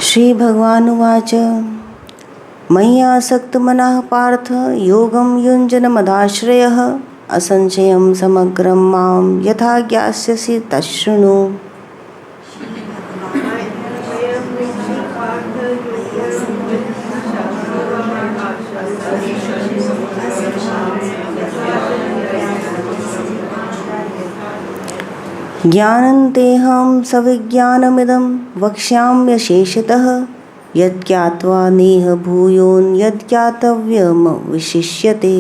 श्रीभगवानुवाच मय्यासक्तमनः पार्थ योगं युञ्जनमदाश्रयः असंशयं समग्रं मां यथा ज्ञास्यसि तच्छृणु। ज्ञानन्तेऽहं सविज्ञानमिदं वक्ष्याम्यशेषतः यज्ञात्वा नेह भूयोन्यज्ञातव्यमविशिष्यते।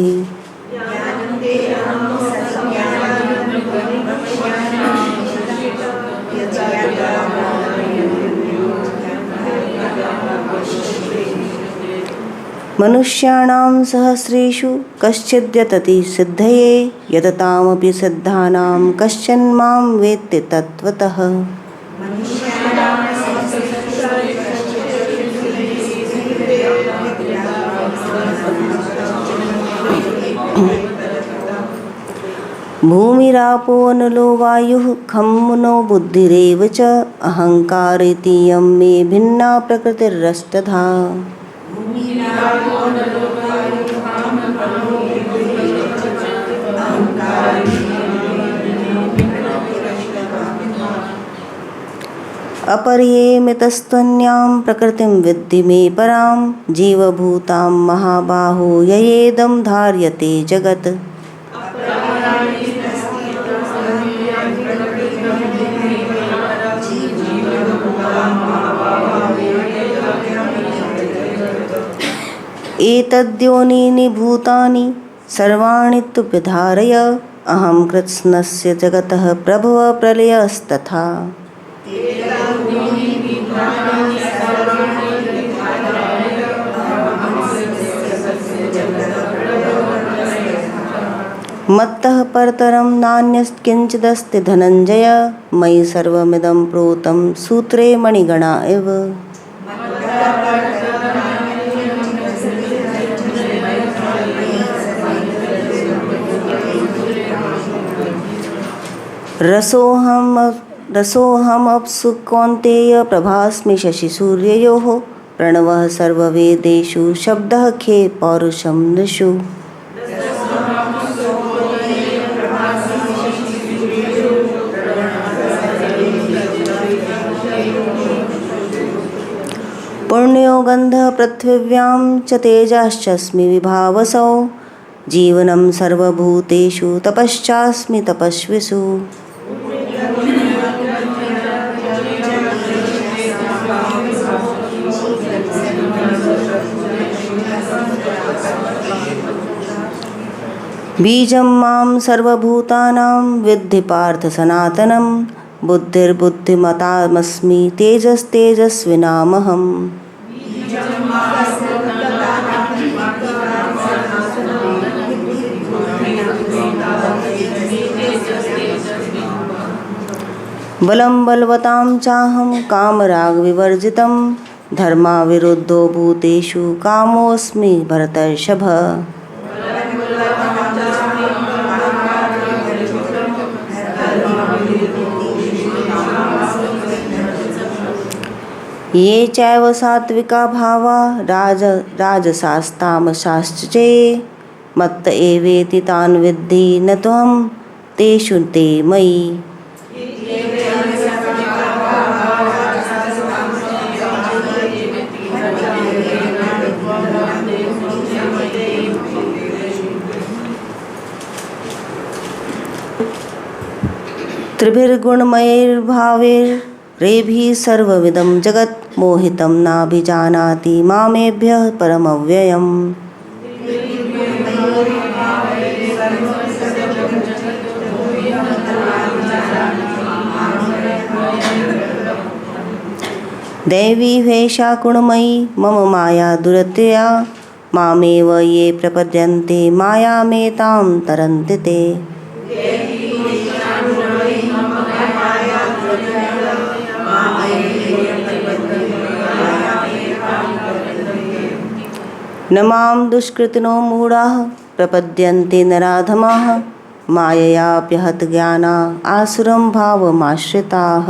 मनुष्याणां सहस्रेषु कश्चिद्यतति सिद्धये यततामपि सिद्धानां कश्चन मां वेत्ति तत्त्वतः। भूमिरापो नलो वायुः खं मनो बुद्धिरेव च अहंकार इतीयं मे भिन्ना प्रकृतिरष्टधा। अपरियेमितस्त्वन्यां प्रकृतिं विद्धि मे परां जीवभूतां महाबाहो ययेदं धार्यते जगत्। एतद्योनीनि भूतानि सर्वाणि तुभ्यधारय अहं कृत्स्नस्य जगतः प्रभवः प्रलयस्तथा। मत्तः परतरं नान्यत्किंचिदस्ति धनञ्जय मयि सर्वमिदं प्रोतं सूत्रे मणिगणा इव। रसोऽहमप्सु कौन्तेय प्रभास्मि शशिसूर्ययोः प्रणवः सर्ववेदेषु शब्दः खे पौरुषं नृषु। पुण्यो गन्धः पृथिव्यां च तेजश्चास्मि विभावसौ जीवनं सर्वभूतेषु तपश्चास्मि तपस्विषु। बीजं मां सर्वभूतानां विद्धि पार्थ सनातनं बुद्धिर्बुद्धिमतामस्मि तेजस्तेजस्विनामहम्। बलं बलवतां चाहं कामरागविवर्जितं धर्माविरुद्धो भूतेषु कामोऽस्मि भरतर्षभ। ये चैव सात्विका भावा राजसास्तामसाश्च मत्त एवेति तान् विद्धि न त्वं तेषु ते मयि। त्रिभिर्गुणमयैर्भावैर्रेभिः सर्वमिदं जगत् मोहितं नाभिजानाति मामेभ्यः परमव्ययम्। दैवी भेषा गुणमयी मम माया दुरतया मामेव ये प्रपद्यन्ते मायामेतां तरन्ति ते। न मां दुष्कृतिनो मूढाः प्रपद्यन्ते नराधमाः माययाप्यहत ज्ञाना आसुरं भावमाश्रिताः।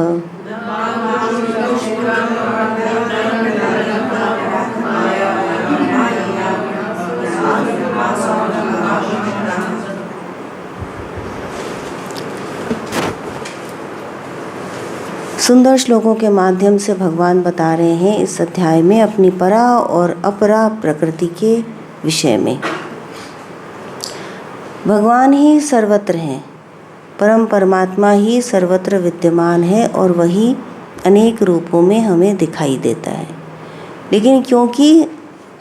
सुंदर श्लोकों के माध्यम से भगवान बता रहे हैं इस अध्याय में अपनी परा और अपरा प्रकृति के विषय में। भगवान ही सर्वत्र हैं, परम परमात्मा ही सर्वत्र विद्यमान है और वही अनेक रूपों में हमें दिखाई देता है। लेकिन क्योंकि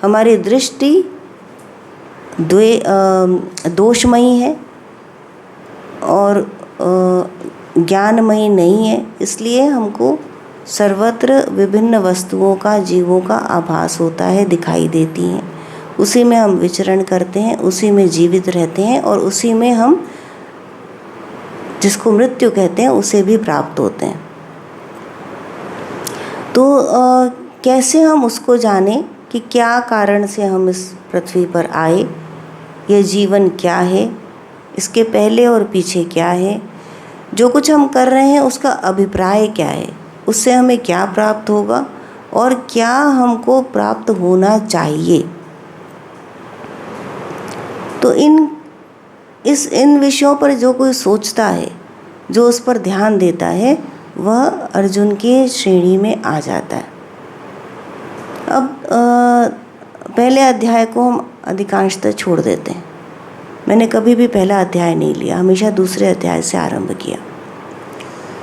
हमारी दृष्टि दोषमयी है और ज्ञानमयी नहीं है, इसलिए हमको सर्वत्र विभिन्न वस्तुओं का, जीवों का आभास होता है, दिखाई देती हैं। उसी में हम विचरण करते हैं, उसी में जीवित रहते हैं और उसी में हम जिसको मृत्यु कहते हैं उसे भी प्राप्त होते हैं। तो कैसे हम उसको जानें कि क्या कारण से हम इस पृथ्वी पर आए, यह जीवन क्या है, इसके पहले और पीछे क्या है, जो कुछ हम कर रहे हैं उसका अभिप्राय क्या है, उससे हमें क्या प्राप्त होगा और क्या हमको प्राप्त होना चाहिए। तो इन विषयों पर जो कोई सोचता है, जो उस पर ध्यान देता है, वह अर्जुन के श्रेणी में आ जाता है। अब पहले अध्याय को हम अधिकांशतः छोड़ देते हैं। मैंने कभी भी पहला अध्याय नहीं लिया, हमेशा दूसरे अध्याय से आरंभ किया।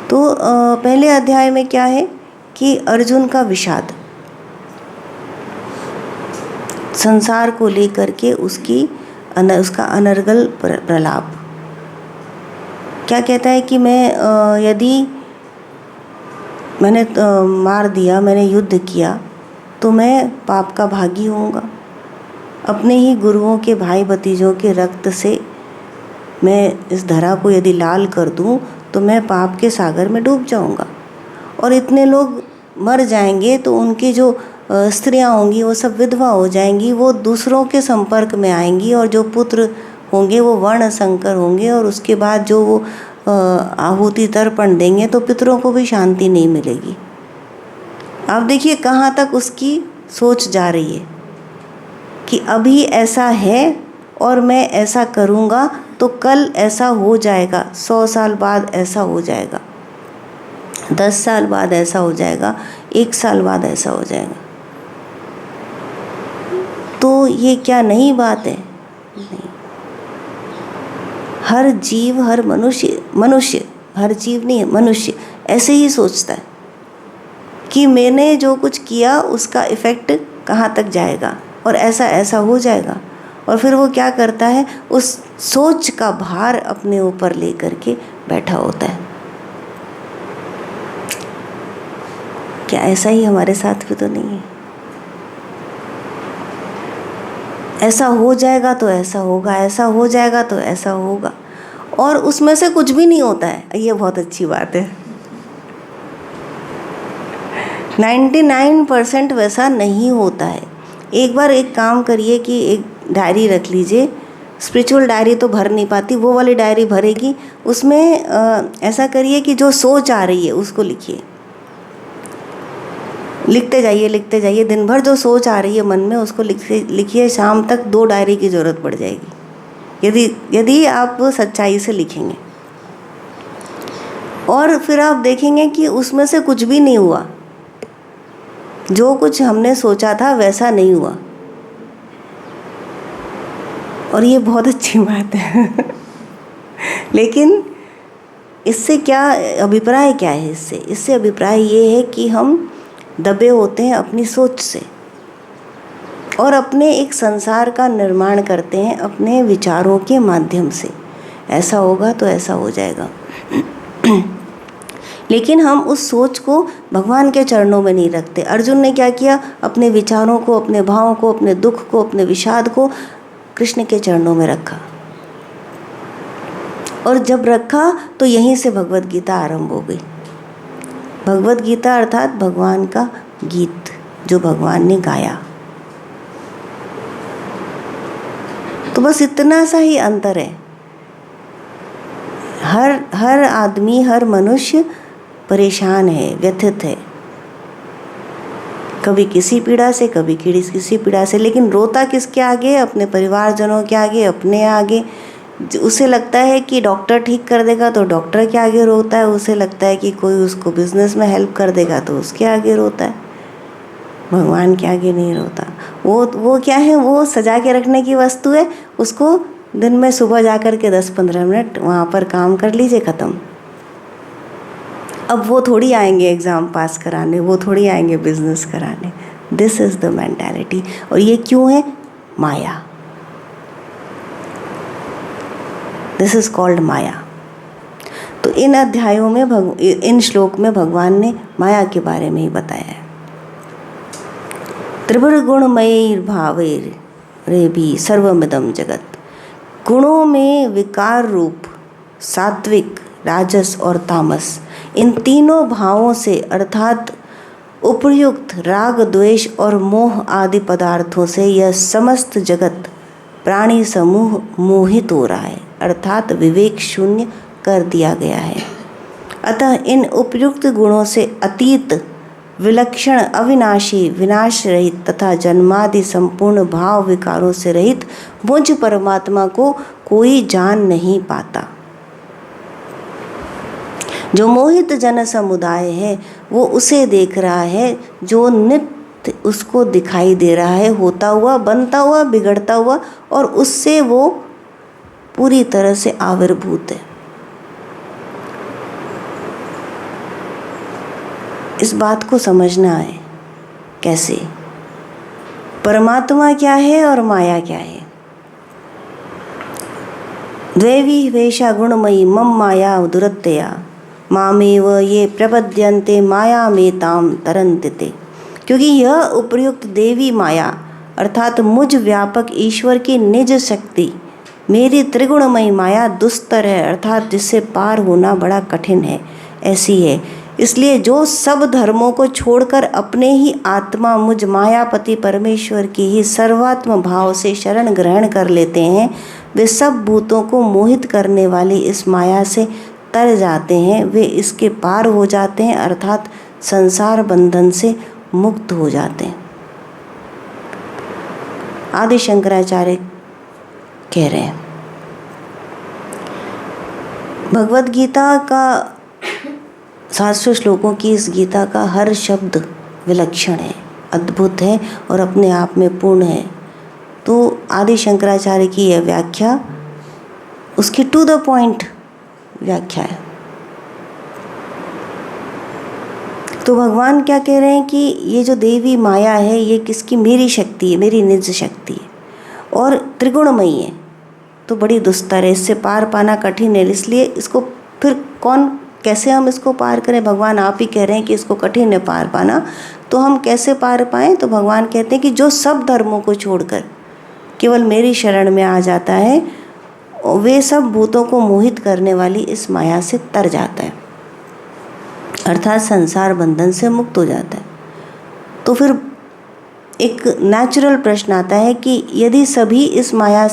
तो पहले अध्याय में क्या है कि अर्जुन का विषाद, संसार को लेकर के उसका अनर्गल प्रलाप। क्या कहता है कि मैं यदि मैंने मार दिया, मैंने युद्ध किया, तो मैं पाप का भागी होऊंगा। अपने ही गुरुओं के भाई भतीजों के रक्त से मैं इस धरा को यदि लाल कर दूं तो मैं पाप के सागर में डूब जाऊंगा। और इतने लोग मर जाएंगे तो उनकी जो स्त्रियां होंगी वो सब विधवा हो जाएंगी, वो दूसरों के संपर्क में आएंगी और जो पुत्र होंगे वो वर्ण संकर होंगे और उसके बाद जो वो आहुति तर्पण देंगे तो पितरों को भी शांति नहीं मिलेगी। आप देखिए कहाँ तक उसकी सोच जा रही है कि अभी ऐसा है और मैं ऐसा करूँगा तो कल ऐसा हो जाएगा, 100 साल बाद ऐसा हो जाएगा, 10 साल बाद ऐसा हो जाएगा, 1 साल बाद ऐसा हो जाएगा। तो ये क्या नई बात है? नहीं। हर जीव, हर मनुष्य, हर जीव नहीं, मनुष्य ऐसे ही सोचता है कि मैंने जो कुछ किया उसका इफ़ेक्ट कहाँ तक जाएगा और ऐसा हो जाएगा। और फिर वो क्या करता है, उस सोच का भार अपने ऊपर लेकर के बैठा होता है। क्या ऐसा ही हमारे साथ भी तो नहीं है? ऐसा हो जाएगा तो ऐसा होगा, ऐसा हो जाएगा तो ऐसा होगा, और उसमें से कुछ भी नहीं होता है। ये बहुत अच्छी बात है। 99% वैसा नहीं होता है। एक बार एक काम करिए कि एक डायरी रख लीजिए। स्पिरिचुअल डायरी तो भर नहीं पाती, वो वाली डायरी भरेगी। उसमें ऐसा करिए कि जो सोच आ रही है उसको लिखिए, लिखते जाइए। दिन भर जो सोच आ रही है मन में उसको लिखिए। शाम तक 2 डायरी की ज़रूरत पड़ जाएगी यदि आप सच्चाई से लिखेंगे। और फिर आप देखेंगे कि उसमें से कुछ भी नहीं हुआ, जो कुछ हमने सोचा था वैसा नहीं हुआ। और ये बहुत अच्छी बात है। लेकिन इससे क्या अभिप्राय क्या है? इससे अभिप्राय ये है कि हम दबे होते हैं अपनी सोच से और अपने एक संसार का निर्माण करते हैं अपने विचारों के माध्यम से। ऐसा होगा तो ऐसा हो जाएगा। लेकिन हम उस सोच को भगवान के चरणों में नहीं रखते। अर्जुन ने क्या किया? अपने विचारों को, अपने भावों को, अपने दुख को, अपने विषाद को कृष्ण के चरणों में रखा। और जब रखा तो यहीं से भगवत गीता आरंभ हो गई। भगवत गीता अर्थात भगवान का गीत जो भगवान ने गाया। तो बस इतना सा ही अंतर है। हर आदमी, हर मनुष्य परेशान है, व्यथित है, कभी किसी पीड़ा से, कभी किसी पीड़ा से। लेकिन रोता किसके आगे? अपने परिवारजनों के आगे, अपने आगे, उसे लगता है कि डॉक्टर ठीक कर देगा तो डॉक्टर के आगे रोता है, उसे लगता है कि कोई उसको बिजनेस में हेल्प कर देगा तो उसके आगे रोता है, भगवान के आगे नहीं रोता। वो क्या है, वो सजा के रखने की वस्तु है, उसको दिन में सुबह जा कर के 10-15 मिनट वहाँ पर काम कर लीजिए, ख़त्म। अब वो थोड़ी आएंगे एग्ज़ाम पास कराने, वो थोड़ी आएंगे बिजनेस कराने। This is the mentality. और ये क्यों है? माया। दिस इज़ कॉल्ड माया। तो इन अध्यायों में इन श्लोक में भगवान ने माया के बारे में ही बताया है। त्रिभुर्गुणमयैर्भावैरेभिः सर्वमिदं जगत। गुणों में विकार रूप सात्विक, राजस और तामस, इन तीनों भावों से अर्थात उपर्युक्त राग, द्वेष और मोह आदि पदार्थों से यह समस्त जगत प्राणी समूह मोहित हो रहा है, अर्थात विवेक शून्य कर दिया गया है। अतः इन उपयुक्त गुणों से अतीत, विलक्षण, अविनाशी, विनाश रहित तथा जन्मादि संपूर्ण भाव विकारों से रहित मुझ परमात्मा को कोई जान नहीं पाता। जो मोहित जन समुदाय है वो उसे देख रहा है जो नित्य उसको दिखाई दे रहा है, होता हुआ, बनता हुआ, बिगड़ता हुआ, और उससे वो पूरी तरह से आविर्भूत है। इस बात को समझना है कैसे, परमात्मा क्या है और माया क्या है। द्वैवी वेशा गुणमयी मम माया दुरत्यया मामेव ये प्रपद्यन्ते माया में ताम तरन्ते। क्योंकि यह उपर्युक्त देवी माया अर्थात मुझ व्यापक ईश्वर की निज शक्ति मेरी त्रिगुणमयी माया दुस्तर है, अर्थात जिससे पार होना बड़ा कठिन है, ऐसी है। इसलिए जो सब धर्मों को छोड़कर अपने ही आत्मा मुझ मायापति परमेश्वर की ही सर्वात्म भाव से शरण ग्रहण कर लेते हैं, वे सब भूतों को मोहित करने वाली इस माया से तर जाते हैं, वे इसके पार हो जाते हैं, अर्थात संसार बंधन से मुक्त हो जाते हैं। आदि शंकराचार्य कह रहे हैं भगवत गीता का 700 श्लोकों की इस गीता का हर शब्द विलक्षण है, अद्भुत है और अपने आप में पूर्ण है। तो आदि शंकराचार्य की यह व्याख्या उसकी टू द पॉइंट व्याख्या है। तो भगवान क्या कह रहे हैं कि ये जो देवी माया है ये किसकी? मेरी शक्ति है, मेरी निज शक्ति है और त्रिगुणमयी है, तो बड़ी दुस्तर है, इससे पार पाना कठिन है। इसलिए इसको फिर कैसे हम इसको पार करें? भगवान आप ही कह रहे हैं कि इसको कठिन है पार पाना, तो हम कैसे पार पाएं? तो भगवान कहते हैं कि जो सब धर्मों को छोड़कर केवल मेरी शरण में आ जाता है, वे सब भूतों को मोहित करने वाली इस माया से तर जाता है, अर्थात संसार बंधन से मुक्त हो जाता है। तो फिर एक नेचुरल प्रश्न आता है कि यदि इस माया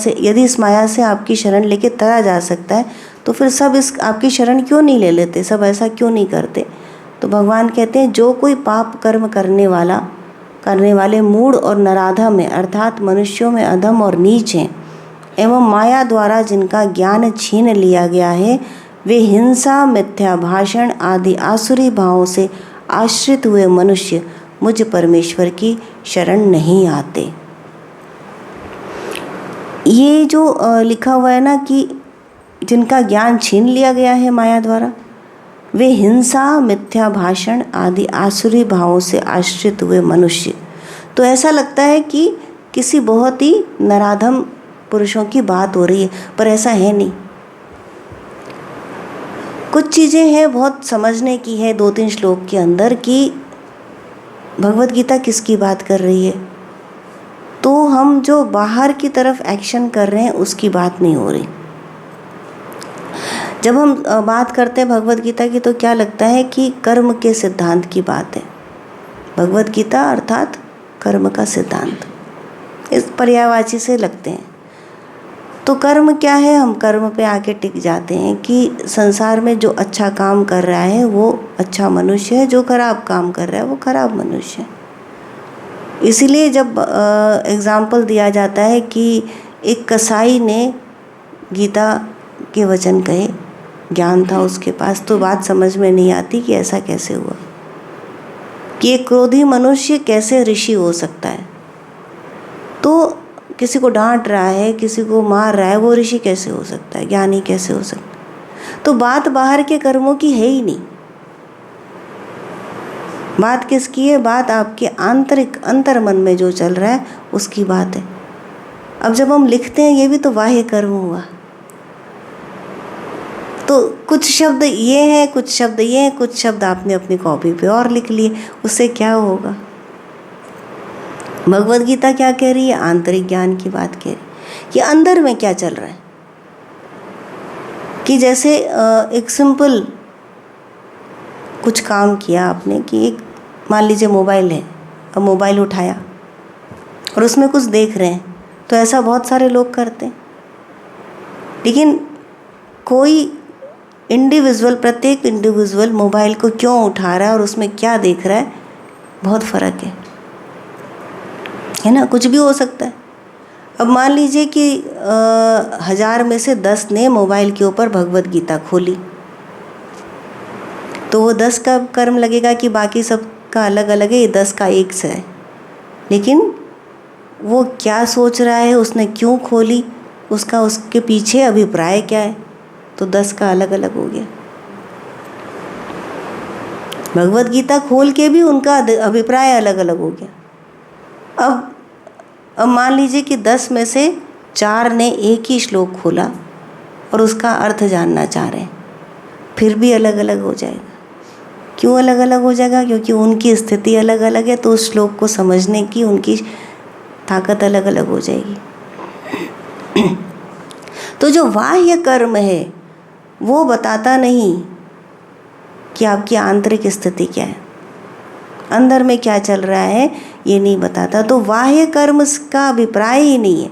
से आपकी शरण लेके तरा जा सकता है, तो फिर सब इस आपकी शरण क्यों नहीं ले लेते, सब ऐसा क्यों नहीं करते? तो भगवान कहते हैं जो कोई पाप कर्म करने वाले मूढ़ और नराधम है, अर्थात मनुष्यों में अधम और नीच हैं, एवं माया द्वारा जिनका ज्ञान छीन लिया गया है, वे हिंसा, मिथ्या भाषण आदि आसुरी भावों से आश्रित हुए मनुष्य मुझ परमेश्वर की शरण नहीं आते। ये जो लिखा हुआ है ना कि जिनका ज्ञान छीन लिया गया है माया द्वारा, वे हिंसा, मिथ्या भाषण आदि आसुरी भावों से आश्रित हुए मनुष्य, तो ऐसा लगता है कि किसी बहुत ही नराधम पुरुषों की बात हो रही है, पर ऐसा है नहीं। कुछ चीज़ें हैं बहुत समझने की है 2-3 श्लोक के अंदर कि भगवत गीता किसकी बात कर रही है। तो हम जो बाहर की तरफ एक्शन कर रहे हैं उसकी बात नहीं हो रही। जब हम बात करते हैं भगवत गीता की तो क्या लगता है कि कर्म के सिद्धांत की बात है। भगवत गीता अर्थात कर्म का सिद्धांत, इस पर्यायवाची से लगते हैं। तो कर्म क्या है? हम कर्म पे आके टिक जाते हैं कि संसार में जो अच्छा काम कर रहा है वो अच्छा मनुष्य है, जो खराब काम कर रहा है वो खराब मनुष्य है। इसीलिए जब एग्ज़ाम्पल दिया जाता है कि एक कसाई ने गीता के वचन कहे, ज्ञान था उसके पास, तो बात समझ में नहीं आती कि ऐसा कैसे हुआ कि एक क्रोधी मनुष्य कैसे ऋषि हो सकता है। तो किसी को डांट रहा है, किसी को मार रहा है, वो ऋषि कैसे हो सकता है, ज्ञानी कैसे हो सकता है। तो बात बाहर के कर्मों की है ही नहीं, बात किसकी है, बात आपके आंतरिक अंतर मन में जो चल रहा है उसकी बात है। अब जब हम लिखते हैं, ये भी तो बाह्य कर्म हुआ। तो कुछ शब्द ये हैं, कुछ शब्द ये हैं, कुछ शब्द आपने अपनी कॉपी पे और लिख लिए, उससे क्या होगा। भगवद गीता क्या कह रही है, आंतरिक ज्ञान की बात कह रही है कि अंदर में क्या चल रहा है। कि जैसे एक सिंपल कुछ काम किया आपने कि एक मान लीजिए मोबाइल है, अब मोबाइल उठाया और उसमें कुछ देख रहे हैं, तो ऐसा बहुत सारे लोग करते हैं। लेकिन कोई इंडिविजुअल, प्रत्येक इंडिविजुअल मोबाइल को क्यों उठा रहा है और उसमें क्या देख रहा है, बहुत फ़र्क है ना। कुछ भी हो सकता है। अब मान लीजिए कि 1000 में से 10 ने मोबाइल के ऊपर भगवद गीता खोली, तो वो 10 का कर्म लगेगा कि बाकी सब का अलग अलग है, ये 10 का एक से है। लेकिन वो क्या सोच रहा है, उसने क्यों खोली, उसका उसके पीछे अभिप्राय क्या है, तो 10 का अलग अलग हो गया। भगवद गीता खोल के भी उनका अभिप्राय अलग अलग हो गया। अब मान लीजिए कि 10 में से 4 ने एक ही श्लोक खोला और उसका अर्थ जानना चाह रहे हैं, फिर भी अलग अलग हो जाएगा। क्यों अलग अलग हो जाएगा, क्योंकि उनकी स्थिति अलग अलग है, तो उस श्लोक को समझने की उनकी ताकत अलग अलग हो जाएगी। तो जो बाह्य कर्म है वो बताता नहीं कि आपकी आंतरिक स्थिति क्या है, अंदर में क्या चल रहा है, ये नहीं बताता। तो बाह्य कर्म का अभिप्राय ही नहीं है,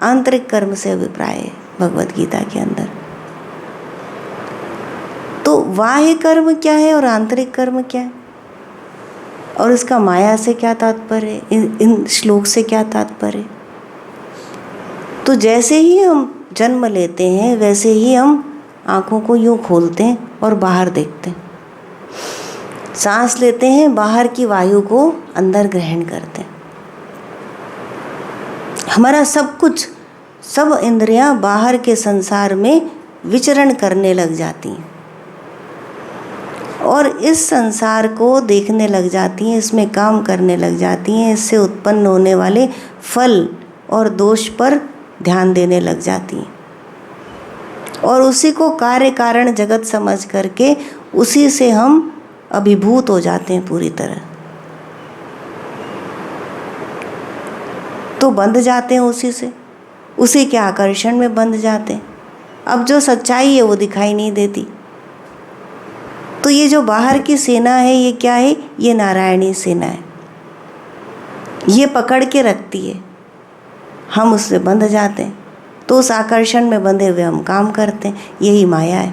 आंतरिक कर्म से अभिप्राय है भगवद गीता के अंदर। तो बाह्य कर्म क्या है और आंतरिक कर्म क्या है, और इसका माया से क्या तात्पर्य है, इन श्लोक से क्या तात्पर्य है। तो जैसे ही हम जन्म लेते हैं वैसे ही हम आँखों को यूँ खोलते हैं और बाहर देखते हैं, सांस लेते हैं, बाहर की वायु को अंदर ग्रहण करते हैं। हमारा सब कुछ, सब इंद्रियां बाहर के संसार में विचरण करने लग जाती हैं और इस संसार को देखने लग जाती हैं, इसमें काम करने लग जाती हैं, इससे उत्पन्न होने वाले फल और दोष पर ध्यान देने लग जाती हैं और उसी को कार्य कारण जगत समझ करके उसी से हम अभिभूत हो जाते हैं पूरी तरह। तो बंध जाते हैं उसी से, उसी के आकर्षण में बंध जाते हैं। अब जो सच्चाई है वो दिखाई नहीं देती। तो ये जो बाहर की सेना है, ये क्या है, ये नारायणी सेना है, ये पकड़ के रखती है, हम उससे बंध जाते हैं। तो उस आकर्षण में बंधे हुए हम काम करते हैं, यही माया है।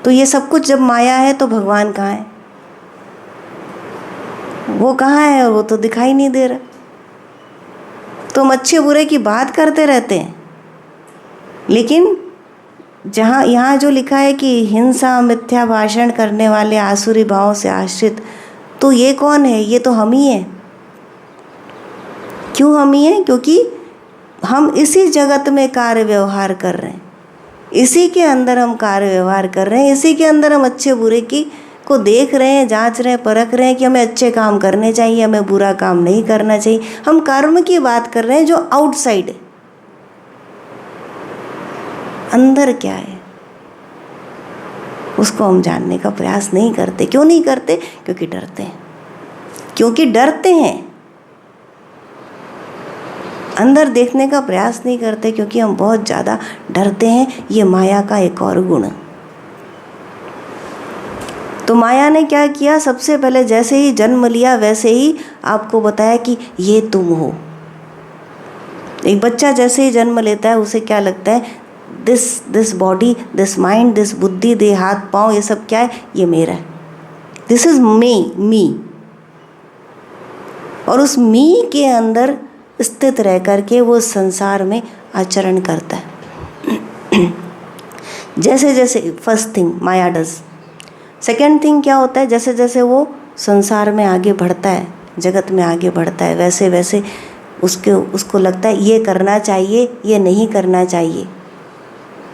तो ये सब कुछ जब माया है तो भगवान कहाँ है, वो कहाँ है, और वो तो दिखाई नहीं दे रहा। तो हम अच्छे बुरे की बात करते रहते हैं, लेकिन जहाँ यहाँ जो लिखा है कि हिंसा मिथ्या भाषण करने वाले आसुरी भावों से आश्रित, तो ये कौन है, ये तो हम ही हैं। क्यों हम ही हैं, क्योंकि हम इसी जगत में कार्य व्यवहार कर रहे हैं, इसी के अंदर हम कार्य व्यवहार कर रहे हैं, इसी के अंदर हम अच्छे बुरे की को देख रहे हैं, जांच रहे हैं, परख रहे हैं कि हमें अच्छे काम करने चाहिए, हमें बुरा काम नहीं करना चाहिए। हम कर्म की बात कर रहे हैं जो आउटसाइड है। अंदर क्या है उसको हम जानने का प्रयास नहीं करते। क्यों नहीं करते, क्योंकि डरते हैं, क्योंकि डरते हैं। अंदर देखने का प्रयास नहीं करते क्योंकि हम बहुत ज़्यादा डरते हैं। ये माया का एक और गुण। तो माया ने क्या किया, सबसे पहले जैसे ही जन्म लिया वैसे ही आपको बताया कि ये तुम हो। एक बच्चा जैसे ही जन्म लेता है उसे क्या लगता है, this body, this mind, this बुद्धि, दे हाथ पाँव, ये सब क्या है, ये मेरा है, दिस इज मी। और उस मी के अंदर स्थित रह करके वो संसार में आचरण करता है। जैसे जैसे first thing Maya does. Second thing क्या होता है, जैसे जैसे वो संसार में आगे बढ़ता है, जगत में आगे बढ़ता है, वैसे वैसे उसको लगता है ये करना चाहिए, ये नहीं करना चाहिए।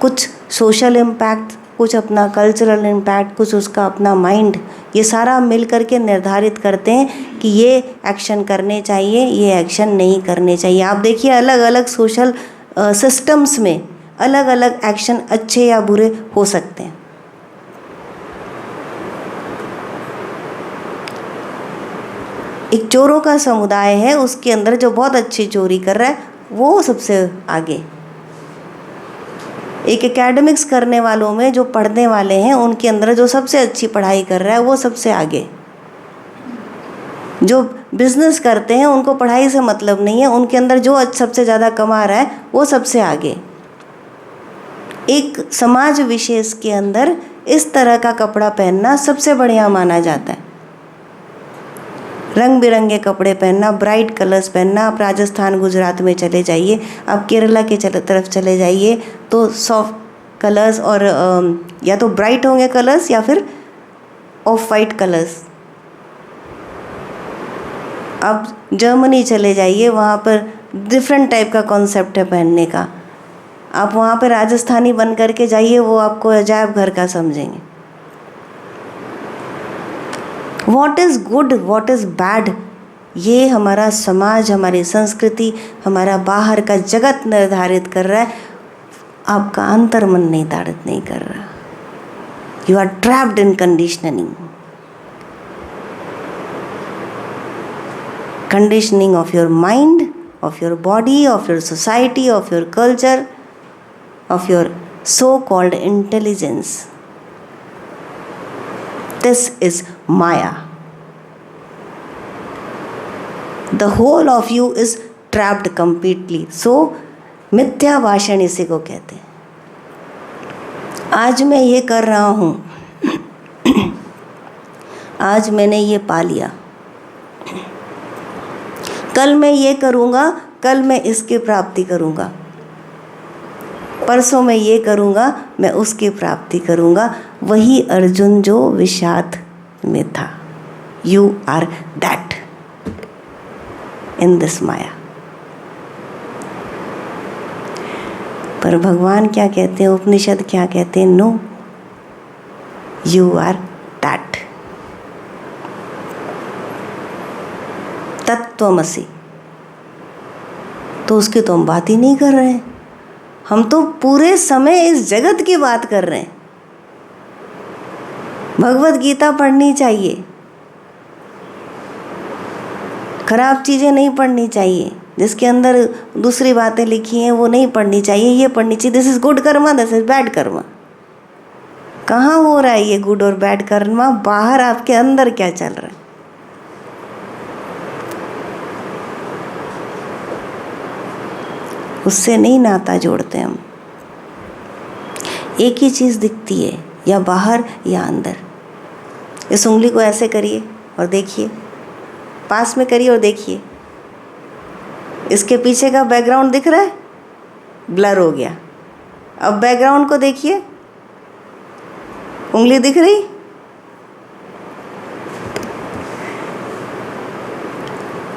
कुछ सोशल इम्पैक्ट, कुछ अपना कल्चरल इम्पैक्ट, कुछ उसका अपना माइंड, ये सारा मिल करके निर्धारित करते हैं कि ये एक्शन करने चाहिए, ये एक्शन नहीं करने चाहिए। आप देखिए अलग अलग सोशल सिस्टम्स में अलग अलग एक्शन अच्छे या बुरे हो सकते हैं। एक चोरों का समुदाय है, उसके अंदर जो बहुत अच्छी चोरी कर रहा है वो सबसे आगे। एक एकेडमिक्स करने वालों में जो पढ़ने वाले हैं उनके अंदर जो सबसे अच्छी पढ़ाई कर रहा है वो सबसे आगे। जो बिजनेस करते हैं उनको पढ़ाई से मतलब नहीं है, उनके अंदर जो सबसे ज़्यादा कमा रहा है वो सबसे आगे। एक समाज विशेष के अंदर इस तरह का कपड़ा पहनना सबसे बढ़िया माना जाता है। रंग बिरंगे कपड़े पहनना, ब्राइट कलर्स पहनना। आप राजस्थान गुजरात में चले जाइए, आप केरला के तरफ चले जाइए तो सॉफ्ट कलर्स और या तो ब्राइट होंगे कलर्स या फिर ऑफ वाइट कलर्स। आप जर्मनी चले जाइए, वहाँ पर डिफरेंट टाइप का कॉन्सेप्ट है पहनने का। आप वहाँ पर राजस्थानी बन करके जाइए, वो आपको अजायब घर का समझेंगे। What is good, what is bad, ये हमारा समाज, हमारी संस्कृति, हमारा बाहर का जगत निर्धारित कर रहा है। आपका अंतर्मन निर्धारित नहीं कर रहा। You are trapped in conditioning of your mind, of your body, of your society, of your culture, of your so-called intelligence. This is Maya. The whole of you is trapped completely. So, मिथ्या भाषण इसी को कहते हैं। आज मैं ये कर रहा हूँ, आज मैंने ये पा लिया, कल मैं ये करूँगा, कल मैं इसकी प्राप्ति करूँगा, परसों मैं ये करूँगा, मैं उसकी प्राप्ति करूँगा। वही अर्जुन जो विषाद में था। You are that in this माया। पर भगवान क्या कहते हैं, उपनिषद क्या कहते हैं? No, you are that. तत्त्वमसि। तो उसकी तो हम बात ही नहीं कर रहे हैं, हम तो पूरे समय इस जगत की बात कर रहे हैं। भगवत गीता पढ़नी चाहिए, खराब चीज़ें नहीं पढ़नी चाहिए, जिसके अंदर दूसरी बातें लिखी हैं वो नहीं पढ़नी चाहिए, ये पढ़नी चाहिए। This is good Karma, this is bad Karma. कहाँ हो रहा है ये गुड और बैड कर्मा? बाहर आपके अंदर क्या चल रहा है? उससे नहीं नाता जोड़ते हम। एक ही चीज़ दिखती है, या बाहर या अंदर। इस उंगली को ऐसे करिए और देखिए, पास में करिए और देखिए, इसके पीछे का बैकग्राउंड दिख रहा है? ब्लर हो गया। अब बैकग्राउंड को देखिए, उंगली दिख रही?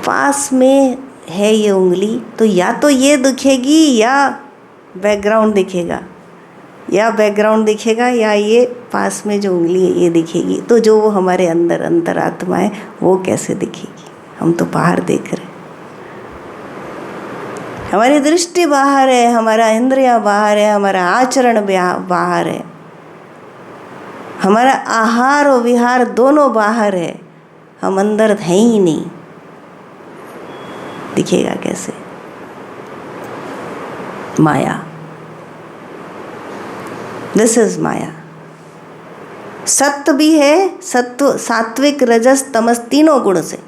पास में है ये उंगली, तो या तो ये दिखेगी या बैकग्राउंड दिखेगा, या बैकग्राउंड दिखेगा या ये पास में जो उंगली है ये दिखेगी। तो जो वो हमारे अंदर अंतरात्मा है वो कैसे दिखेगी? हम तो बाहर देख रहे हैं, हमारी दृष्टि बाहर है, हमारा इंद्रिया बाहर है, हमारा आचरण बाहर है, हमारा आहार और विहार दोनों बाहर है, हम अंदर हैं ही नहीं। दिखेगा कैसे? माया। दिस इज माया। सत्य भी है, सत्व, सात्विक, रजस, तमस, तीनों गुण से।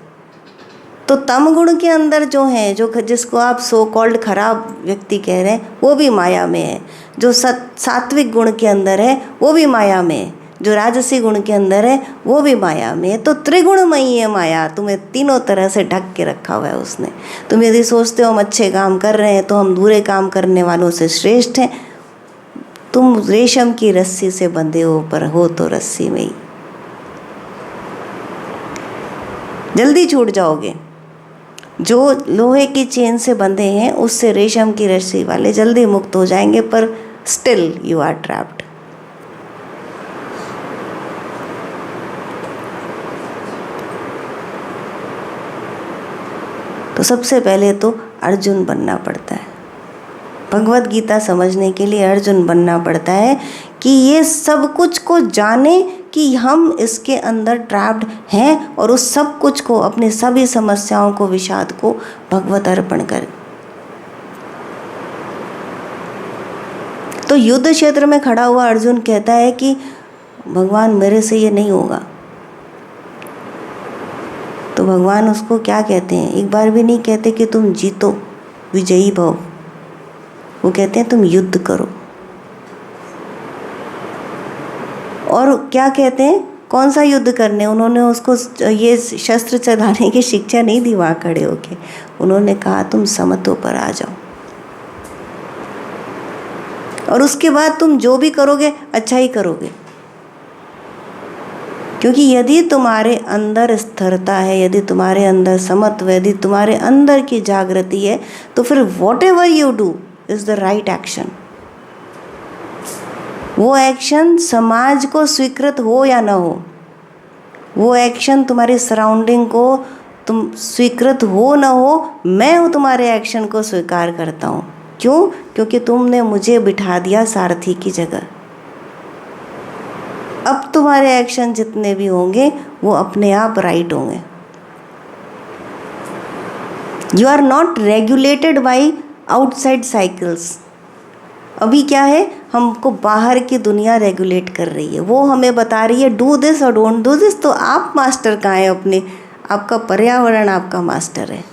तो तम गुण के अंदर जो है, जो जिसको आप सो कॉल्ड खराब व्यक्ति कह रहे हैं, वो भी माया में है। जो सात्विक गुण के अंदर है वो भी माया में है, जो राजसी गुण के अंदर है वो भी माया में है। तो त्रिगुणमयी है माया, तुम्हें तीनों तरह से ढक के रखा हुआ है उसने। तुम यदि सोचते हो हम अच्छे काम कर रहे हैं तो हम बुरे काम करने वालों से श्रेष्ठ हैं, तुम रेशम की रस्सी से बंधे हो, पर हो तो रस्सी में ही। जल्दी छूट जाओगे। जो लोहे की चेन से बंधे हैं उससे रेशम की रस्सी वाले जल्दी मुक्त हो जाएंगे, पर स्टिल यू आर ट्रैप्ड। तो सबसे पहले तो अर्जुन बनना पड़ता है। भगवत गीता समझने के लिए अर्जुन बनना पड़ता है कि ये सब कुछ को जाने कि हम इसके अंदर ट्रैप्ड हैं, और उस सब कुछ को, अपने सभी समस्याओं को, विषाद को भगवत अर्पण करें। तो युद्ध क्षेत्र में खड़ा हुआ अर्जुन कहता है कि भगवान मेरे से ये नहीं होगा। तो भगवान उसको क्या कहते हैं? एक बार भी नहीं कहते कि तुम जीतो, विजयी भव। वो कहते हैं तुम युद्ध करो। और क्या कहते हैं? कौन सा युद्ध करने? उन्होंने उसको ये शस्त्र चलाने की शिक्षा नहीं दी वहाँ खड़े होके। उन्होंने कहा तुम समतों पर आ जाओ, और उसके बाद तुम जो भी करोगे अच्छा ही करोगे। क्योंकि यदि तुम्हारे अंदर स्थिरता है, यदि तुम्हारे अंदर समत्व, यदि तुम्हारे अंदर की जागृति है, तो फिर what ever you do is the right action. वो एक्शन समाज को स्वीकृत हो या ना हो, वो एक्शन तुम्हारी सराउंडिंग को तुम स्वीकृत हो ना हो, मैं तुम्हारे एक्शन को स्वीकार करता हूँ। क्यों? क्योंकि तुमने मुझे बिठा दिया सारथी की जगह। अब तुम्हारे एक्शन जितने भी होंगे वो अपने आप राइट होंगे। You are not regulated by outside cycles. अभी क्या है, हमको बाहर की दुनिया रेगुलेट कर रही है, वो हमें बता रही है डू दिस और डोंट डू दिस। तो आप मास्टर कहाँ हैं अपने? आपका पर्यावरण आपका मास्टर है।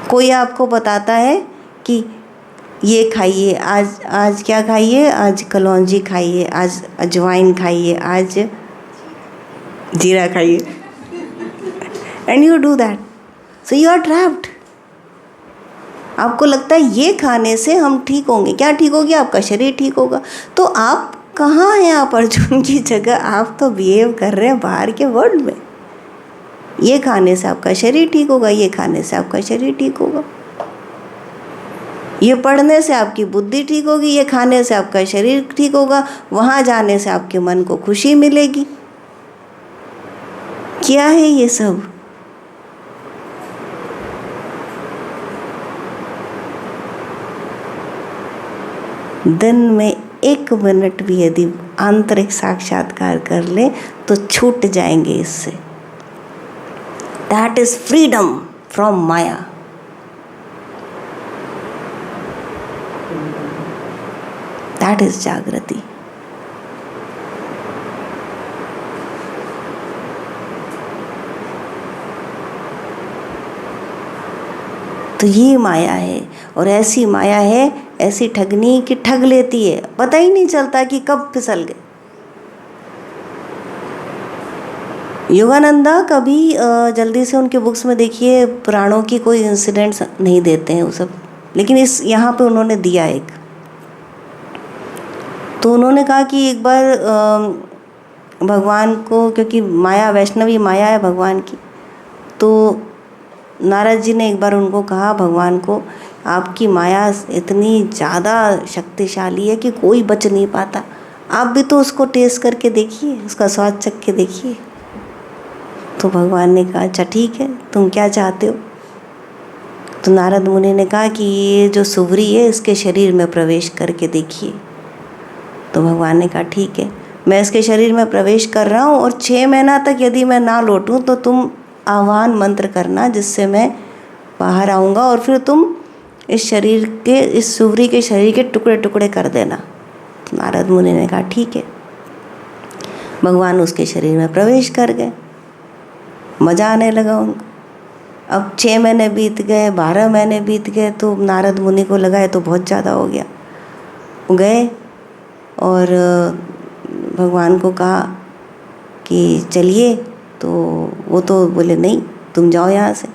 कोई आपको बताता है कि ये खाइए, आज क्या खाइए, आज कलौंजी खाइए, आज अजवाइन खाइए, आज जीरा खाइए, and you do that, so you are trapped. आपको लगता है ये खाने से हम ठीक होंगे। क्या ठीक होगी? आपका शरीर ठीक होगा। तो आप कहाँ हैं? आप अर्जुन की जगह। आप तो बिहेव कर रहे हैं बाहर के वर्ल्ड में। ये खाने से आपका शरीर ठीक होगा, ये खाने से आपका शरीर ठीक होगा, ये पढ़ने से आपकी बुद्धि ठीक होगी, ये खाने से आपका शरीर ठीक होगा, वहाँ जाने से आपके मन को खुशी मिलेगी। क्या है ये सब? दिन में 1 मिनट भी यदि आंतरिक साक्षात्कार कर ले तो छूट जाएंगे इससे। That is freedom from Maya. That is जागृति। तो ये माया है, और ऐसी माया है, ऐसी ठगनी कि ठग लेती है, पता ही नहीं चलता कि कब फिसल गए। योगानंदा कभी जल्दी से उनके बुक्स में देखिए पुराणों की कोई इंसिडेंट्स नहीं देते हैं वो सब, लेकिन इस यहाँ पे उन्होंने दिया एक। तो उन्होंने कहा कि एक बार भगवान को, क्योंकि माया वैष्णवी माया है भगवान की, तो नारद जी ने एक बार उनको कहा भगवान को, आपकी माया इतनी ज़्यादा शक्तिशाली है कि कोई बच नहीं पाता, आप भी तो उसको टेस्ट करके देखिए, उसका स्वाद चख के देखिए। तो भगवान ने कहा अच्छा ठीक है, तुम क्या चाहते हो? तो नारद मुनि ने कहा कि ये जो सुवरी है इसके शरीर में प्रवेश करके देखिए। तो भगवान ने कहा ठीक है, मैं इसके शरीर में प्रवेश कर रहा हूँ, और 6 महीना तक यदि मैं ना लौटूँ तो तुम आह्वान मंत्र करना जिससे मैं बाहर आऊँगा, और फिर तुम इस शरीर के, इस सुवरी के शरीर के टुकड़े टुकड़े कर देना। तो नारद मुनि ने कहा ठीक है। भगवान उसके शरीर में प्रवेश कर गए, मज़ा आने लगा उनको। अब 6 महीने बीत गए, 12 महीने बीत गए, तो नारद मुनि को लगा है तो बहुत ज़्यादा हो गया। वो गए और भगवान को कहा कि चलिए, तो वो तो बोले नहीं, तुम जाओ यहाँ से।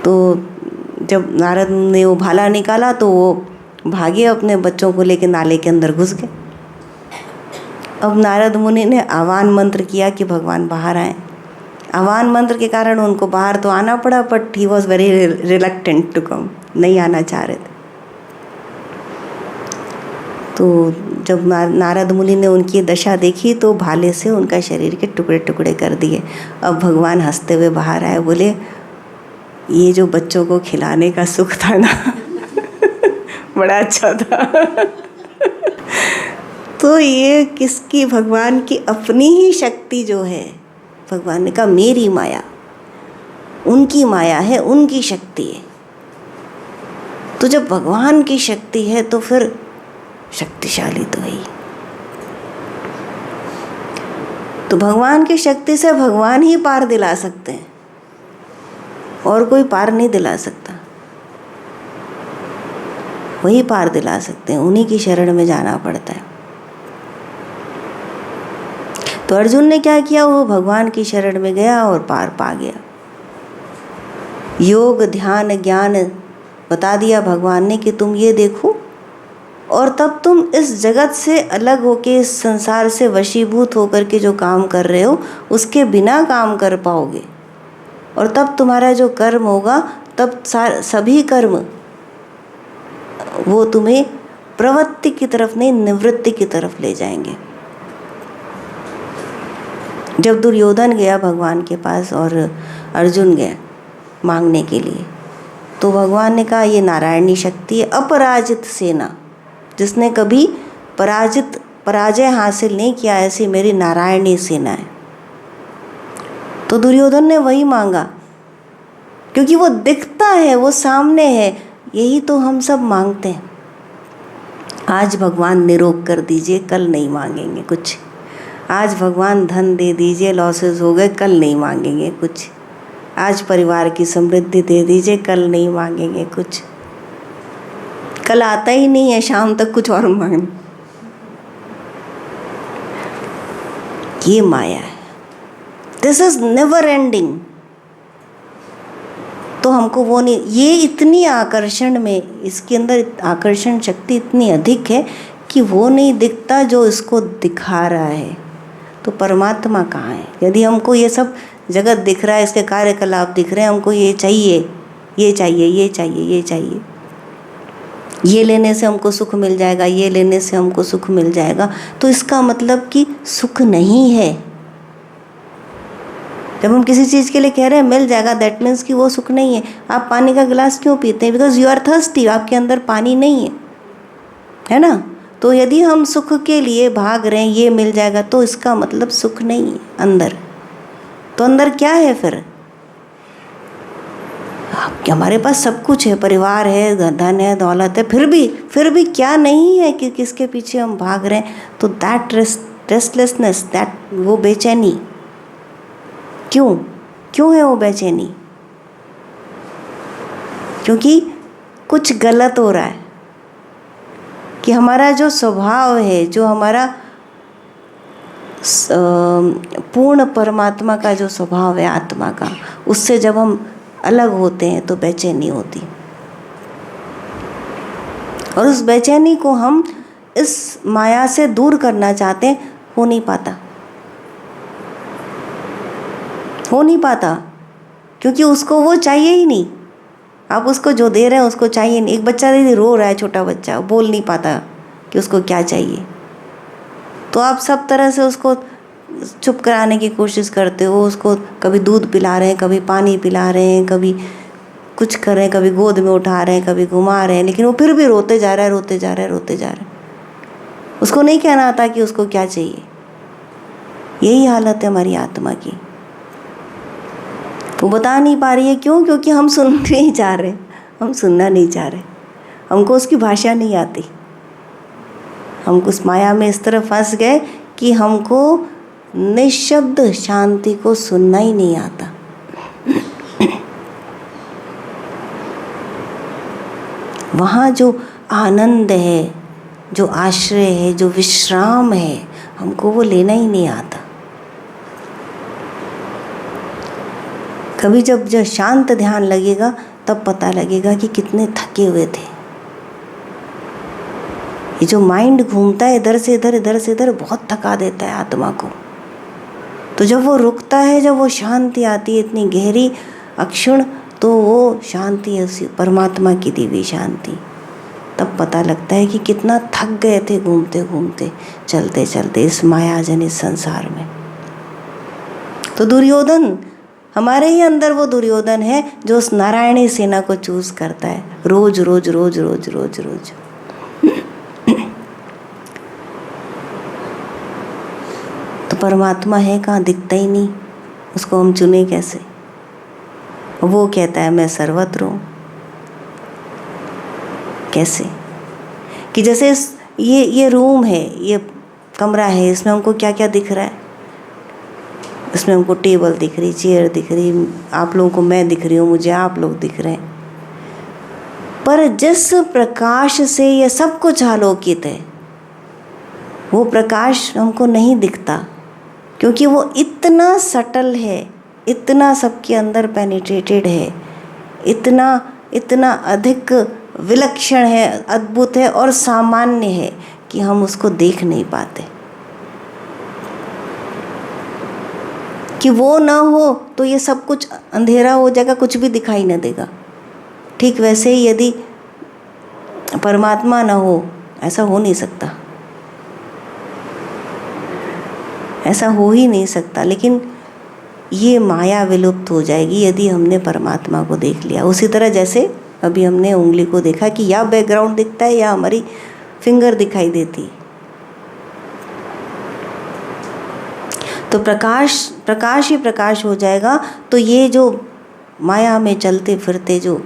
तो जब नारद ने वो भाला निकाला तो वो भागे अपने बच्चों को लेकर नाले के अंदर घुस गए। अब नारद मुनि ने आह्वान मंत्र किया कि भगवान बाहर आए। आह्वान मंत्र के कारण उनको बाहर तो आना पड़ा, but he was very reluctant to come, नहीं आना चाह रहे थे। तो जब नारद मुनि ने उनकी दशा देखी तो भाले से उनका शरीर के टुकड़े टुकड़े कर दिए। अब भगवान हंसते हुए बाहर आए, बोले ये जो बच्चों को खिलाने का सुख था ना बड़ा अच्छा था तो ये किसकी, भगवान की अपनी ही शक्ति जो है। भगवान ने कहा मेरी माया, उनकी माया है, उनकी शक्ति है। तो जब भगवान की शक्ति है तो फिर शक्तिशाली तो है। तो भगवान की शक्ति से भगवान ही पार दिला सकते हैं, और कोई पार नहीं दिला सकता। वही पार दिला सकते हैं, उन्हीं की शरण में जाना पड़ता है। तो अर्जुन ने क्या किया, वो भगवान की शरण में गया और पार पा गया। योग ध्यान ज्ञान बता दिया भगवान ने कि तुम ये देखो, और तब तुम इस जगत से अलग होके, इस संसार से वशीभूत होकर के जो काम कर रहे हो उसके बिना काम कर पाओगे। और तब तुम्हारा जो कर्म होगा, तब सभी कर्म वो तुम्हें प्रवृत्ति की तरफ नहीं, निवृत्ति की तरफ ले जाएंगे। जब दुर्योधन गया भगवान के पास और अर्जुन गया मांगने के लिए, तो भगवान ने कहा ये नारायणी शक्ति है, अपराजित सेना, जिसने कभी पराजय हासिल नहीं किया, ऐसी मेरी नारायणी सेना है। तो दुर्योधन ने वही मांगा, क्योंकि वो दिखता है, वो सामने है। यही तो हम सब मांगते हैं। आज भगवान निरोग कर दीजिए, कल नहीं मांगेंगे कुछ। आज भगवान धन दे दीजिए, लॉसेस हो गए, कल नहीं मांगेंगे कुछ। आज परिवार की समृद्धि दे दीजिए, कल नहीं मांगेंगे कुछ। कल आता ही नहीं है, शाम तक कुछ और मांग। ये माया है, दिस इज नेवर एंडिंग। तो हमको वो नहीं, ये इतनी आकर्षण में, इसके अंदर आकर्षण शक्ति इतनी अधिक है कि वो नहीं दिखता जो इसको दिखा रहा है। तो परमात्मा कहाँ है? यदि हमको ये सब जगत दिख रहा है, इसके कार्यकलाप दिख रहे हैं, हमको ये चाहिए, ये चाहिए, ये चाहिए, ये चाहिए, ये लेने से हमको सुख मिल जाएगा, ये लेने से हमको सुख मिल जाएगा, तो इसका मतलब कि सुख नहीं है। जब हम किसी चीज़ के लिए कह रहे हैं मिल जाएगा, दैट मीन्स कि वो सुख नहीं है। आप पानी का गिलास क्यों पीते हैं? बिकॉज यू आर थर्स्टी, आपके अंदर पानी नहीं है ना। तो यदि हम सुख के लिए भाग रहे हैं, ये मिल जाएगा, तो इसका मतलब सुख नहीं है अंदर। तो अंदर क्या है फिर? हमारे पास सब कुछ है, परिवार है, धन है, दौलत है, फिर भी क्या नहीं है कि किसके पीछे हम भाग रहे हैं? तो दैट रेस्टलेसनेस, दैट वो बेचैनी, क्यों है वो बेचैनी? क्योंकि कुछ गलत हो रहा है, कि हमारा जो स्वभाव है, जो हमारा पूर्ण परमात्मा का जो स्वभाव है, आत्मा का, उससे जब हम अलग होते हैं तो बेचैनी होती। और उस बेचैनी को हम इस माया से दूर करना चाहते हैं, हो नहीं पाता, क्योंकि उसको वो चाहिए ही नहीं। आप उसको जो दे रहे हैं उसको चाहिए नहीं। एक बच्चा दीदी रो रहा है, छोटा बच्चा, बोल नहीं पाता कि उसको क्या चाहिए, तो आप सब तरह से उसको चुप कराने की कोशिश करते हो। उसको कभी दूध पिला रहे हैं, कभी पानी पिला रहे हैं, कभी कुछ कर रहे हैं, कभी गोद में उठा रहे हैं, कभी घुमा रहे हैं, लेकिन वो फिर भी रोते जा रहा है। उसको नहीं कहना आता कि उसको क्या चाहिए। यही हालत है हमारी आत्मा की। वो बता नहीं पा रही है, क्यों? क्योंकि हम सुन नहीं चाह रहे, हम सुनना नहीं चाह रहे, हमको उसकी भाषा नहीं आती। हम उस माया में इस तरह फंस गए कि हमको निशब्द शांति को सुनना ही नहीं आता। वहाँ जो आनंद है, जो आश्रय है, जो विश्राम है, हमको वो लेना ही नहीं आता। कभी जब शांत ध्यान लगेगा तब पता लगेगा कि कितने थके हुए थे। ये जो माइंड घूमता है इधर से इधर, इधर से इधर, बहुत थका देता है आत्मा को। तो जब वो रुकता है, जब वो शांति आती है इतनी गहरी अक्षुण, तो वो शांति है उसी परमात्मा की दी हुई शांति। तब पता लगता है कि कितना थक गए थे घूमते घूमते, चलते चलते इस मायाजनित संसार में। तो दुर्योधन, हमारे ही अंदर वो दुर्योधन है जो उस नारायणी सेना को चूज करता है रोज रोज रोज रोज रोज रोज। तो परमात्मा है कहाँ, दिखता ही नहीं, उसको हम चुने कैसे? वो कहता है मैं सर्वत्र हूँ। कैसे? कि जैसे ये रूम है, ये कमरा है, इसमें हमको क्या क्या दिख रहा है? इसमें हमको टेबल दिख रही, चेयर दिख रही, आप लोगों को मैं दिख रही हूँ, मुझे आप लोग दिख रहे हैं। पर जिस प्रकाश से ये सब कुछ आलोकित है, वो प्रकाश हमको नहीं दिखता, क्योंकि वो इतना सटल है, इतना सबके अंदर पेनिट्रेटेड है, इतना इतना अधिक विलक्षण है, अद्भुत है और सामान्य है कि हम उसको देख नहीं पाते। कि वो ना हो तो ये सब कुछ अंधेरा हो जाएगा, कुछ भी दिखाई न देगा। ठीक वैसे ही यदि परमात्मा ना हो, ऐसा हो नहीं सकता, ऐसा हो ही नहीं सकता। लेकिन ये माया विलुप्त हो जाएगी यदि हमने परमात्मा को देख लिया। उसी तरह जैसे अभी हमने उंगली को देखा कि या बैकग्राउंड दिखता है या हमारी फिंगर दिखाई देती। तो प्रकाश ही प्रकाश हो जाएगा। तो ये जो माया में चलते फिरते जो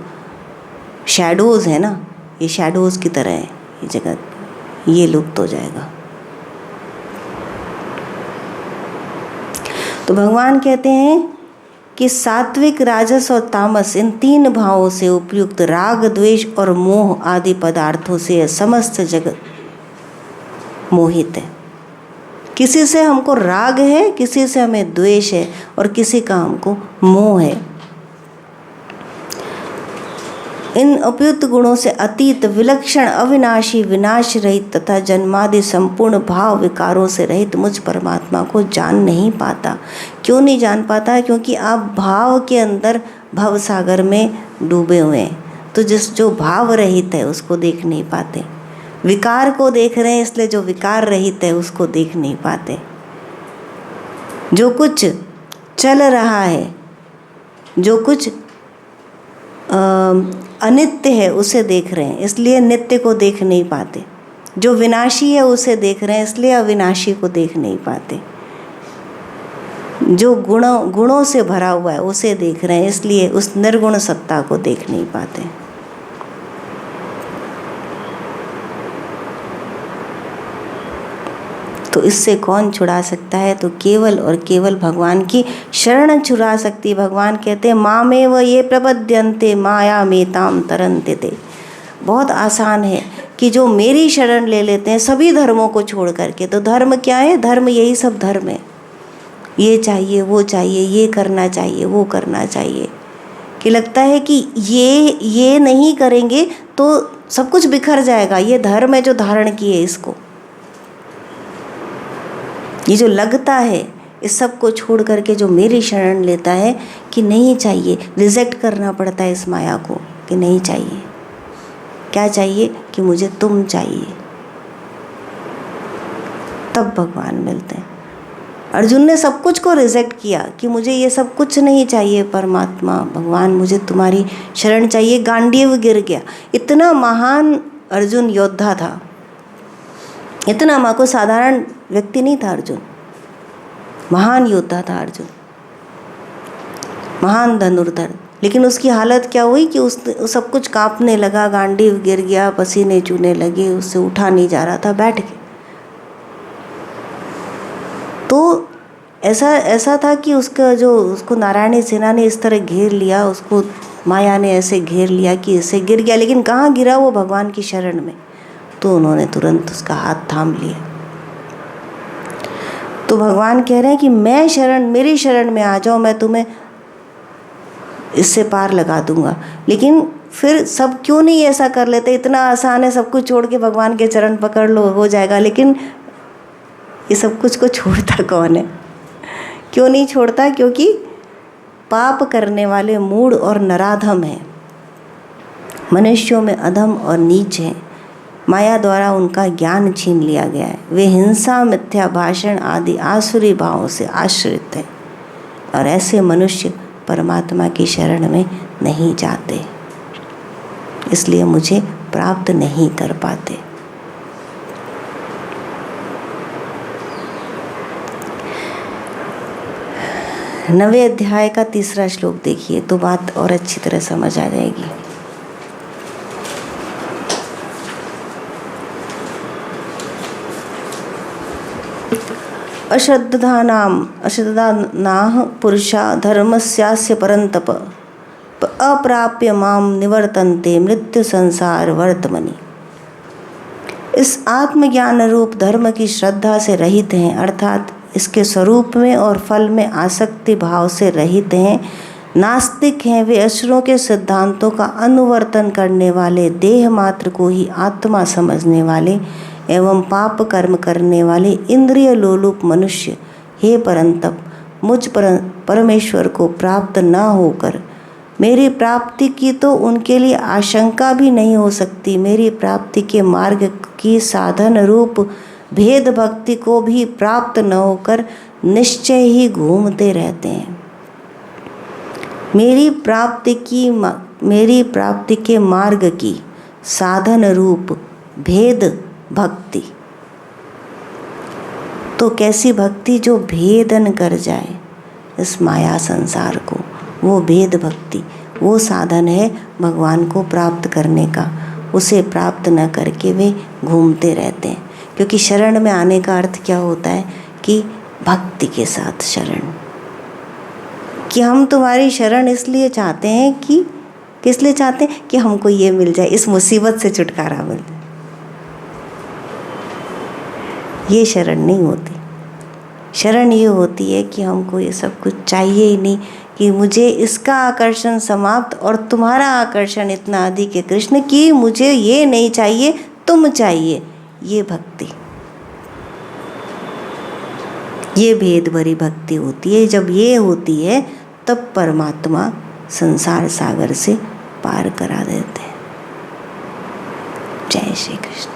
शैडोज़ है ना, ये शैडोज़ की तरह है ये जगत, ये लुप्त हो जाएगा। तो भगवान कहते हैं कि सात्विक, राजस और तामस, इन तीन भावों से उपयुक्त राग, द्वेष और मोह आदि पदार्थों से समस्त जगत मोहित है। किसी से हमको राग है, किसी से हमें द्वेष है और किसी का हमको मोह है। इन उपयुक्त गुणों से अतीत, विलक्षण, अविनाशी, विनाश रहित तथा जन्मादि संपूर्ण भाव विकारों से रहित मुझ परमात्मा को जान नहीं पाता। क्यों नहीं जान पाता? क्योंकि आप भाव के अंदर भव सागर में डूबे हुए हैं। तो जो भाव रहित है उसको देख नहीं पाते। विकार को देख रहे हैं, इसलिए जो विकार रहित है उसको देख नहीं पाते। जो कुछ चल रहा है, जो कुछ अनित्य है उसे देख रहे हैं, इसलिए नित्य को देख नहीं पाते। जो विनाशी है उसे देख रहे हैं, इसलिए अविनाशी को देख नहीं पाते। जो गुणों से भरा हुआ है उसे देख रहे हैं, इसलिए उस निर्गुण सत्ता को देख नहीं पाते। तो इससे कौन छुड़ा सकता है? तो केवल और केवल भगवान की शरण छुड़ा सकती है। भगवान कहते हैं मामेव ये प्रपद्यन्ते माया मेताम तरन्ते ते। बहुत आसान है कि जो मेरी शरण ले लेते हैं सभी धर्मों को छोड़ करके। तो धर्म क्या है? धर्म यही सब धर्म है। ये चाहिए, वो चाहिए, ये करना चाहिए, वो करना चाहिए। कि लगता है कि ये नहीं करेंगे तो सब कुछ बिखर जाएगा। ये धर्म है जो धारण किए इसको। ये जो लगता है, इस सब को छोड़ करके जो मेरी शरण लेता है कि नहीं चाहिए, रिजेक्ट करना पड़ता है इस माया को कि नहीं चाहिए। क्या चाहिए? कि मुझे तुम चाहिए। तब भगवान मिलते हैं। अर्जुन ने सब कुछ को रिजेक्ट किया कि मुझे ये सब कुछ नहीं चाहिए परमात्मा, भगवान मुझे तुम्हारी शरण चाहिए। गांडीव गिर गया। इतना महान अर्जुन योद्धा था, इतना कोई साधारण व्यक्ति नहीं था अर्जुन। महान योद्धा था अर्जुन, महान धनुर्धर। लेकिन उसकी हालत क्या हुई कि उस सब कुछ कांपने लगा, गांडीव गिर गया, पसीने चूने लगे, उससे उठा नहीं जा रहा था, बैठ के। तो ऐसा था कि उसको नारायणी सेना ने इस तरह घेर लिया, उसको माया ने ऐसे घेर लिया कि इससे गिर गया। लेकिन कहाँ गिरा? वो भगवान की शरण में। तो उन्होंने तुरंत उसका हाथ थाम लिया। तो भगवान कह रहे हैं कि मेरी शरण में आ जाओ, मैं तुम्हें इससे पार लगा दूंगा। लेकिन फिर सब क्यों नहीं ऐसा कर लेते? इतना आसान है, सब कुछ छोड़ के भगवान के चरण पकड़ लो, हो जाएगा। लेकिन ये सब कुछ को छोड़ता कौन है? क्यों नहीं छोड़ता? क्योंकि पाप करने वाले मूढ़ और नराधम हैं, मनुष्यों में अधम और नीच हैं। माया द्वारा उनका ज्ञान छीन लिया गया है। वे हिंसा, मिथ्या भाषण आदि आसुरी भावों से आश्रित हैं और ऐसे मनुष्य परमात्मा की शरण में नहीं जाते, इसलिए मुझे प्राप्त नहीं कर पाते। नवे अध्याय का 3रा श्लोक देखिए तो बात और अच्छी तरह समझ आ जाएगी। अश्रद्धानाः पुरुषा धर्मस्यास्य परन्तप अप्राप्य माम निवर्तन्ते मृत्यु संसार वर्तमनि। इस आत्मज्ञान रूप धर्म की श्रद्धा से रहित हैं, अर्थात इसके स्वरूप में और फल में आसक्ति भाव से रहित हैं, नास्तिक हैं। वे असुरों के सिद्धांतों का अनुवर्तन करने वाले, देह मात्र को ही आत्मा समझने वाले एवं पाप कर्म करने वाले इंद्रिय लोलुप मनुष्य, हे परंतप, मुझ परमेश्वर को प्राप्त न होकर मेरी प्राप्ति की तो उनके लिए आशंका भी नहीं हो सकती। मेरी प्राप्ति के मार्ग की साधन रूप भेद भक्ति को भी प्राप्त न होकर निश्चय ही घूमते रहते हैं। मेरी प्राप्ति के मार्ग की साधन रूप भेद भक्ति, तो कैसी भक्ति? जो भेदन कर जाए इस माया संसार को, वो भेद भक्ति, वो साधन है भगवान को प्राप्त करने का। उसे प्राप्त न करके वे घूमते रहते हैं। क्योंकि शरण में आने का अर्थ क्या होता है? कि भक्ति के साथ शरण, कि हम तुम्हारी शरण इसलिए चाहते हैं कि किस लिए चाहते हैं? कि हमको ये मिल जाए, इस मुसीबत से छुटकारा मिल जाए। ये शरण नहीं होती। शरण ये होती है कि हमको ये सब कुछ चाहिए ही नहीं, कि मुझे इसका आकर्षण समाप्त और तुम्हारा आकर्षण इतना अधिक है कृष्ण, कि मुझे ये नहीं चाहिए, तुम चाहिए। ये भक्ति, ये भेद भरी भक्ति होती है। जब ये होती है तब परमात्मा संसार सागर से पार करा देते हैं। जय श्री कृष्ण।